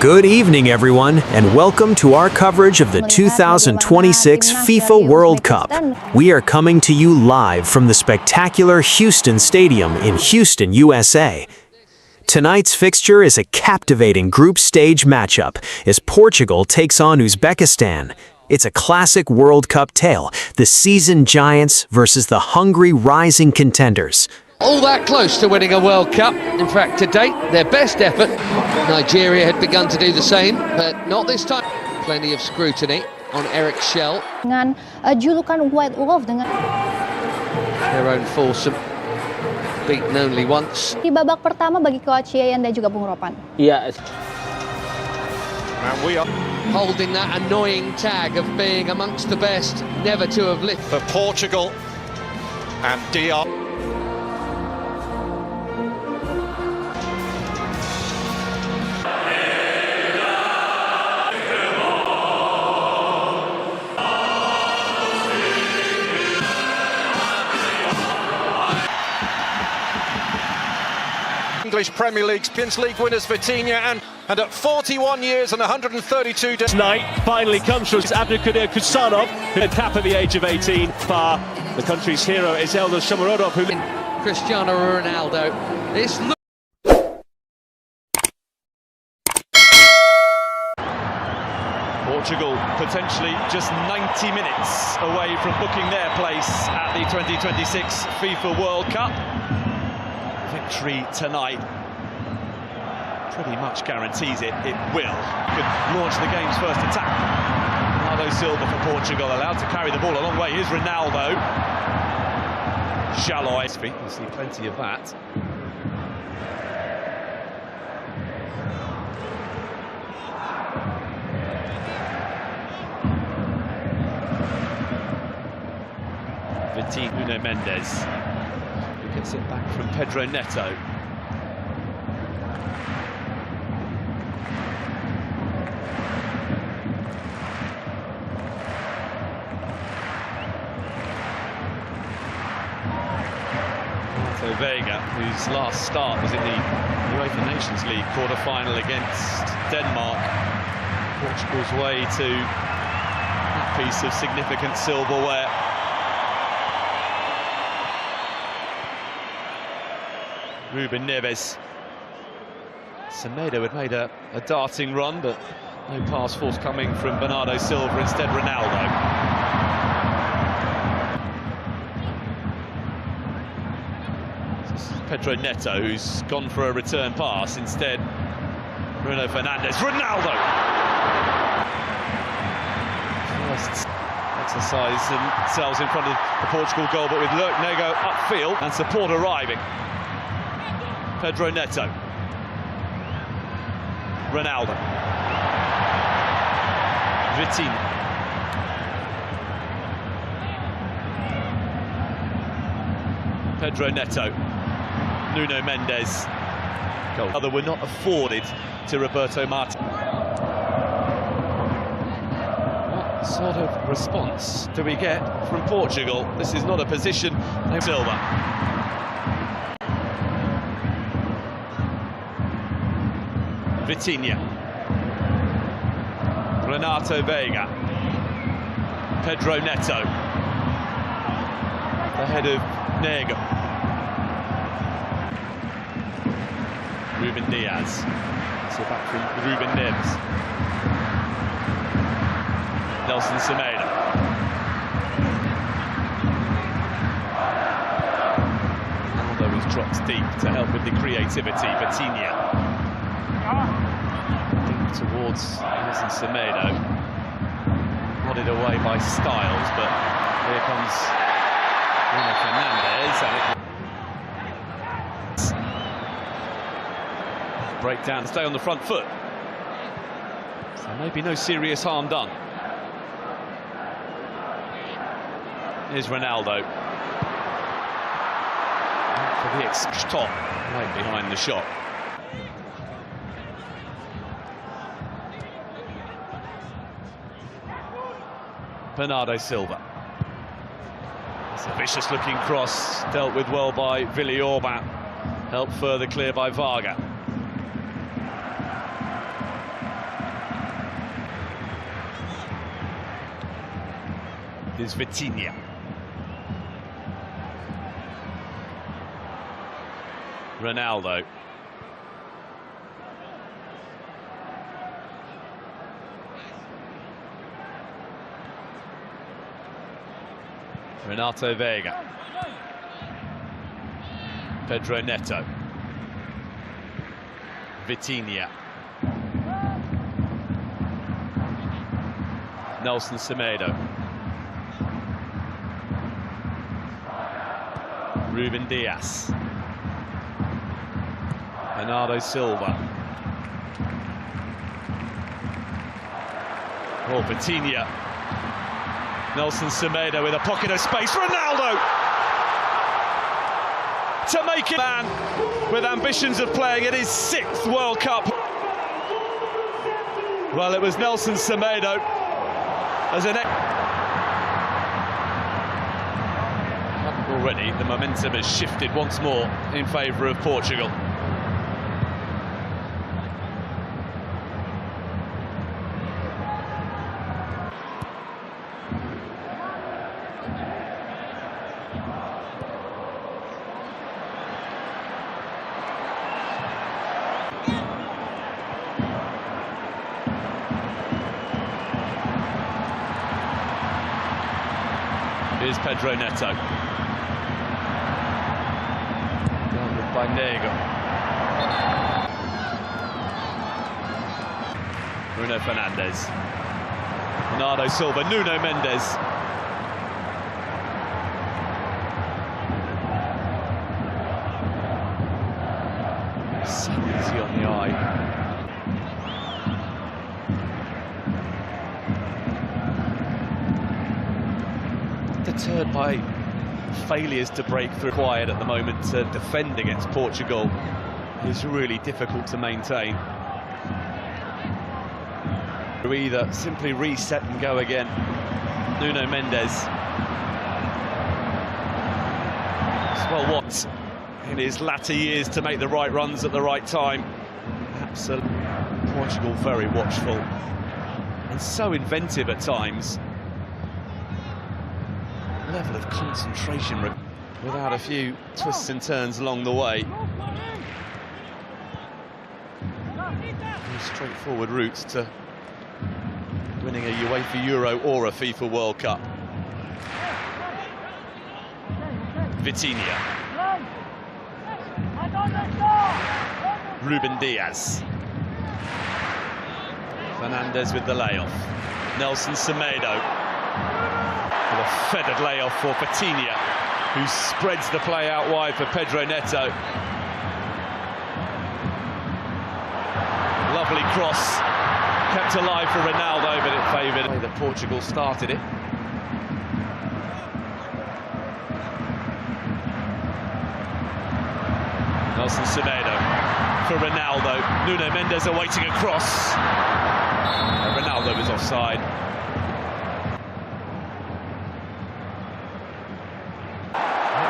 Good evening, everyone, and welcome to our coverage of the 2026 FIFA World Cup. We are coming to you live from the spectacular Houston Stadium in Houston, USA. Tonight's fixture is a captivating group stage matchup as Portugal takes on Uzbekistan. It's a classic World Cup tale, the seasoned giants versus the hungry rising contenders. All that close to winning a World Cup. In fact, to date, their best effort. Nigeria had begun to do the same, but not this time. Plenty of scrutiny on Eric Shell. Dengan julukan White Wolf dengan Their own foursome, beaten only once. di babak pertama bagi Coach Yayan dan juga Bung Ropan. Yeah. And we are Holding that annoying tag of being amongst the best, never to have lived. for Portugal and DR. English Premier League, Champions League winners Vitinha, and at 41 years and 132 days. Tonight finally comes from Abdulkadir Kusanov, who had cap at the age of 18. The country's hero is Eldar Shomurodov, who Cristiano Ronaldo. This Portugal potentially just 90 minutes away from booking their place at the 2026 FIFA World Cup. Victory tonight pretty much guarantees it will. Could launch the game's first attack. Bernardo Silva for Portugal, allowed to carry the ball a long way. Here's Ronaldo. Shalloy. We'll see plenty of that. Nuno Mendes, who gets it back from Pedro Neto. Vega, whose last start was in the UEFA Nations League quarter-final against Denmark. Portugal's way to that piece of significant silverware. Ruben Neves. Semedo had made a darting run, but no pass forthcoming from Bernardo Silva, instead Ronaldo. Pedro Neto, who's gone for a return pass, instead Bruno Fernandes. Ronaldo! First exercise themselves in front of the Portugal goal, but with Nego upfield and support arriving. Pedro Neto. Ronaldo. Vitinha. Pedro Neto. Nuno Mendes. Goal. Other were not afforded to Roberto Martinez. What sort of response do we get from Portugal? This is not a position. Silva. Vitinha. Renato Vega. Pedro Neto. The head of Nego. Ruben Diaz. So back from Ruben Neves. Nelson Semedo. Ronaldo has dropped deep to help with the creativity. Vitinha. Towards Nelson Semedo, nodded away by Styles, but here comes Bruno Fernandes, and break down to stay on the front foot. So maybe no serious harm done. Here's Ronaldo. For the top, right behind the shot. Bernardo Silva. It's a vicious-looking cross, dealt with well by Villiorba, helped further clear by Varga. is Vitinha. Ronaldo. Renato Vega. Pedro Neto. Vitinha. Nelson Semedo. Ruben Dias. Bernardo Silva. Oh, Vitinha. Nelson Semedo with a pocket of space. Ronaldo! To make it, man with ambitions of playing in his 6th World Cup. Well, it was Nelson Semedo as an already the momentum has shifted once more in favour of Portugal. Here's Pedro Neto. Dealt with by Nego. Bruno Fernandes. Bernardo Silva. Nuno Mendes. So easy on the eye. Deterred by failures to break through. Quiet at the moment to defend against Portugal is really difficult to maintain. To either simply reset and go again. Nuno Mendes. Well, what in his latter years to make the right runs at the right time. Absolutely. Portugal very watchful and so inventive at times. Level of concentration without a few twists and turns along the way. Straightforward routes to winning a UEFA Euro or a FIFA World Cup. Vitinha. Ruben Dias. Fernandes with the layoff. Nelson Semedo. With a feathered layoff for Vitinha, who spreads the play out wide for Pedro Neto. Lovely cross, kept alive for Ronaldo, but it favoured the way that Portugal started it. Nelson Semedo for Ronaldo. Nuno Mendes awaiting a cross. Ronaldo was offside.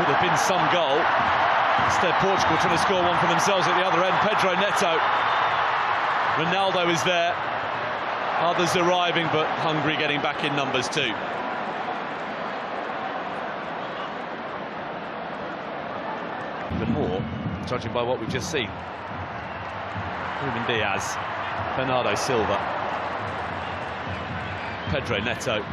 Would have been some goal. Instead, Portugal trying to score one for themselves at the other end. Pedro Neto. Ronaldo is there. Others arriving, but Hungary getting back in numbers too. Even more, judging by what we've just seen. Ruben Dias. Bernardo Silva. Pedro Neto.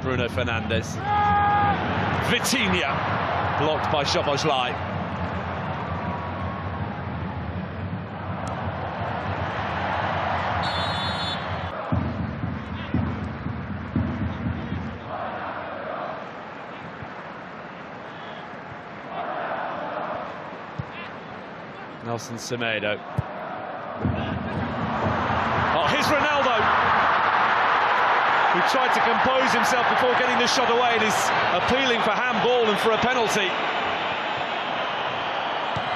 Bruno Fernandes. Vitinha, blocked by Szoboszlai. Nelson Semedo. Oh, here's Ronaldo, who tried to compose himself before getting the shot away and is appealing for handball and for a penalty.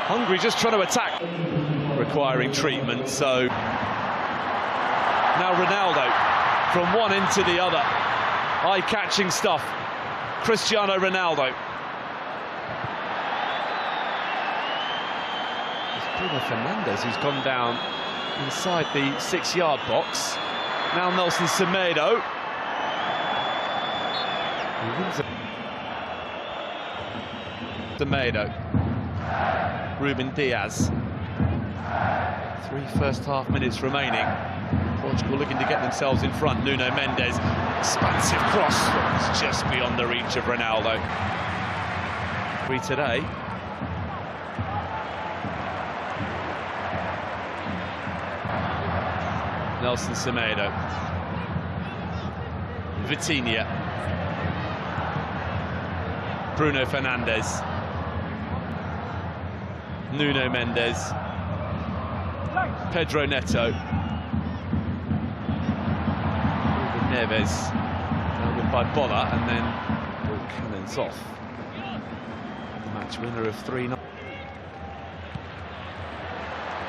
Hungary just trying to attack, requiring treatment, so now Ronaldo from one end to the other. Eye-catching stuff. Cristiano Ronaldo. It's Bruno Fernandes who's gone down inside the 6-yard box. Now Nelson Semedo. Semedo. Ruben Diaz. 3 first-half minutes remaining. Portugal looking to get themselves in front. Nuno Mendes. Expansive cross. It's just beyond the reach of Ronaldo. Free today. Nelson Semedo. Vitinha. Bruno Fernandes. Nuno Mendes. Pedro Neto. Ruben Neves. With by Bola, and then ball cannons off. The match winner of 3-0.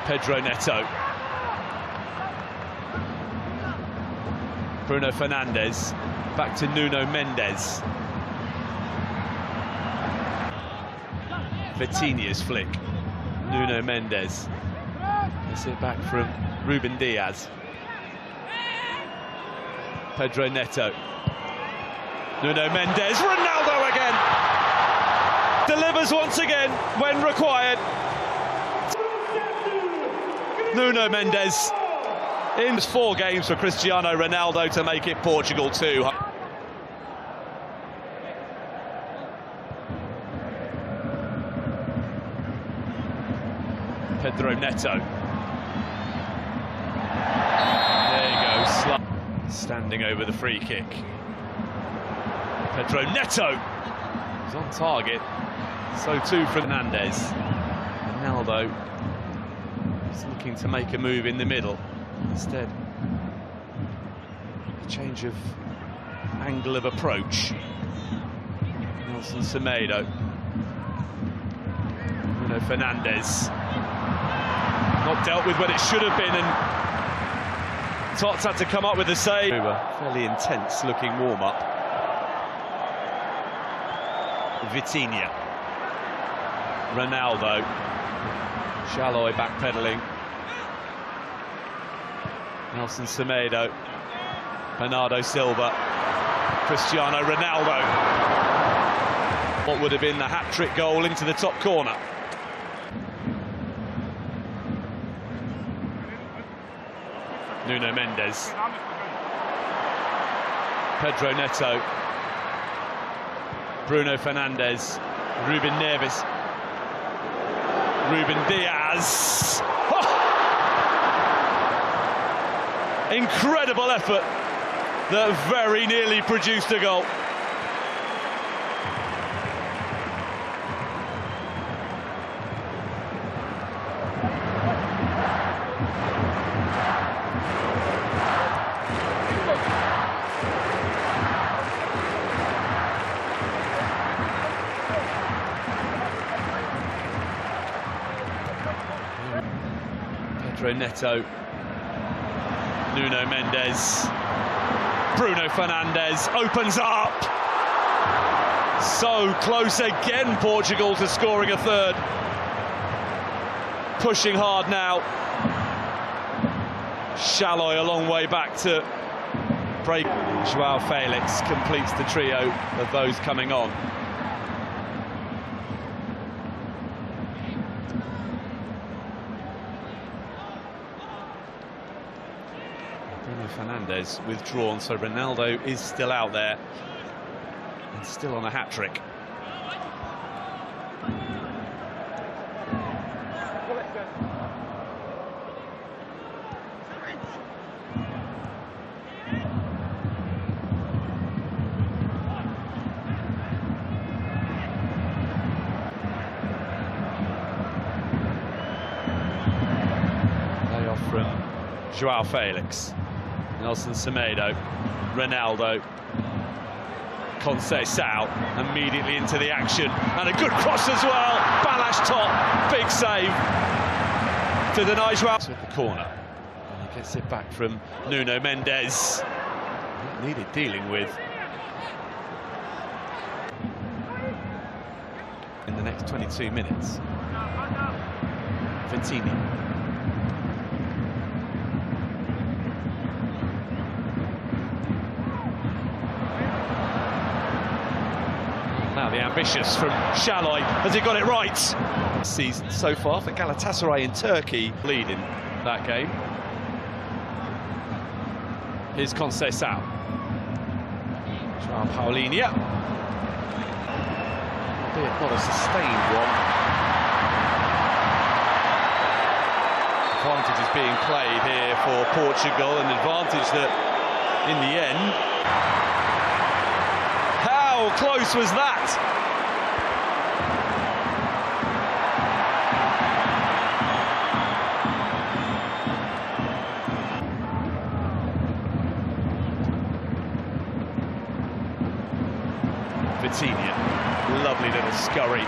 Pedro Neto. Bruno Fernandes. Back to Nuno Mendes. Vitinha's flick. Nuno Mendes. Gets it back from Ruben Diaz. Pedro Neto. Nuno Mendes. Ronaldo again. Delivers once again when required. Nuno Mendes. In 4 games for Cristiano Ronaldo to make it Portugal 2. Pedro Neto. There you go, standing over the free kick. Pedro Neto is on target. So too Fernandes. Ronaldo is looking to make a move in the middle. Instead, a change of angle of approach. Nelson Semedo. Bruno Fernandes. Not dealt with when it should have been, and Tots had to come up with a save. Fairly intense looking warm-up. Vitinha. Ronaldo. Shalloy backpedaling. Nelson Semedo. Bernardo Silva. Cristiano Ronaldo. What would have been the hat-trick goal into the top corner. Nuno Mendes. Pedro Neto. Bruno Fernandes. Ruben Neves. Ruben Diaz. Oh! Incredible effort that very nearly produced a goal. Pedro Neto. Nuno Mendes. Bruno Fernandes opens up. So close again, Portugal, to scoring a third. Pushing hard now. Shalloy a long way back to break. Joao Felix completes the trio of those coming on. Bruno Fernandes withdrawn, so Ronaldo is still out there and still on a hat-trick. Layoff from Joao Felix. Nelson Semedo, Ronaldo, Conceição immediately into the action, and a good cross as well. Balash top, big save to deny Joao. To the corner, and he gets it back from Nuno Mendes. That needed dealing with in the next 22 minutes. Vitinha. Vicious from Shalay. Has he got it right? Season so far for Galatasaray in Turkey, leading that game. Here's Conceição. João Paulinho. Albeit not a sustained one. Advantage is being played here for Portugal, an advantage that, in the end... How close was that? Vitinha, lovely little scurry,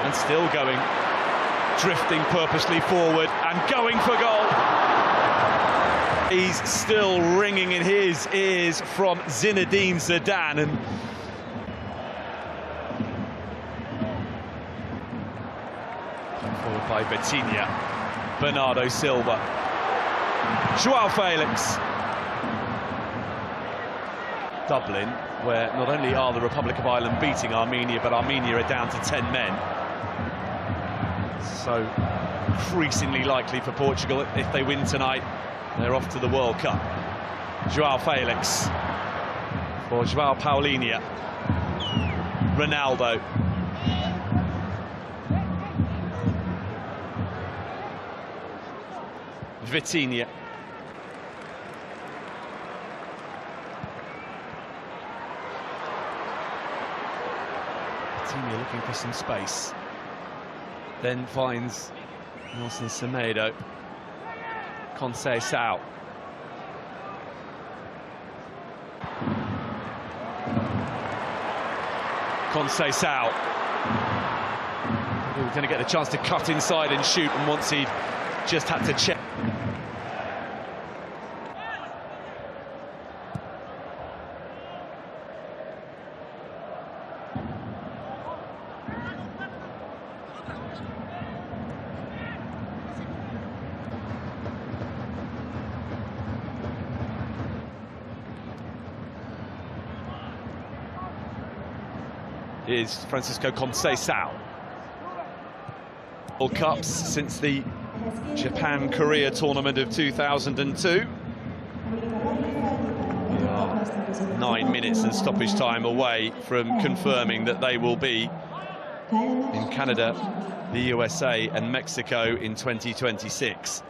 and still going, drifting purposely forward and going for goal. He's still ringing in his ears from Zinedine Zidane, and forward by Vitinha, Bernardo Silva, João Felix. Dublin, where not only are the Republic of Ireland beating Armenia, but Armenia are down to 10 men. So increasingly likely for Portugal, if they win tonight, they're off to the World Cup. João Felix for João Paulinho. Ronaldo. Vitinha. Vitinha looking for some space. Then finds Nelson Semedo. Conceição. Conceição. We're going to get the chance to cut inside and shoot, and once he'd just had to check. Is Francisco Conceição. World Cups since the Japan-Korea tournament of 2002. We are 9 minutes and stoppage time away from confirming that they will be in Canada, the USA and Mexico in 2026.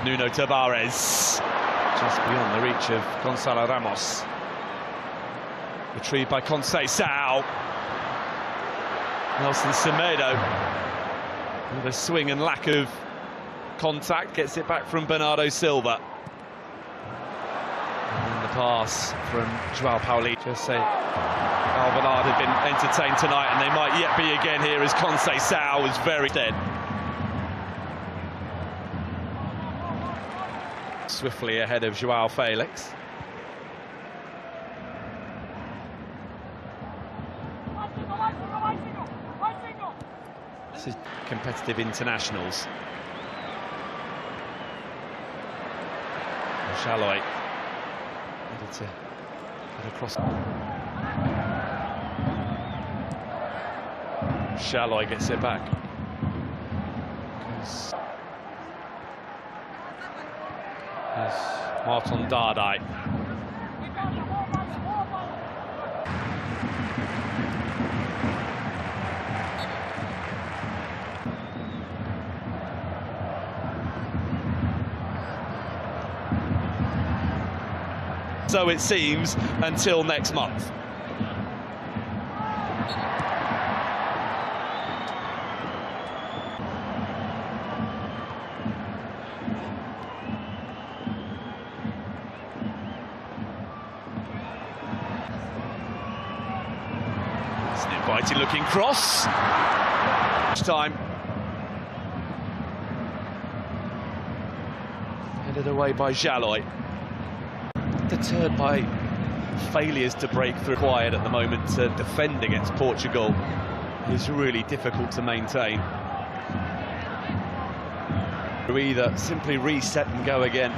Nuno Tavares, just beyond the reach of Gonçalo Ramos. Retrieved by Conceição. Nelson Semedo, with a swing and lack of contact, gets it back from Bernardo Silva. And the pass from João Paulinho. Just say Alvarado had been entertained tonight, and they might yet be again here as Conceição was very dead. Swiftly ahead of João Felix. This is competitive internationals. Shalay needed to get across. Shalay gets it back. There's Martin Dardai. So it seems until next month. It's an inviting looking cross. Time. Headed away by Shalay. Deterred by failures to break through. Required at the moment to defend against Portugal is really difficult to maintain. We either simply reset and go again.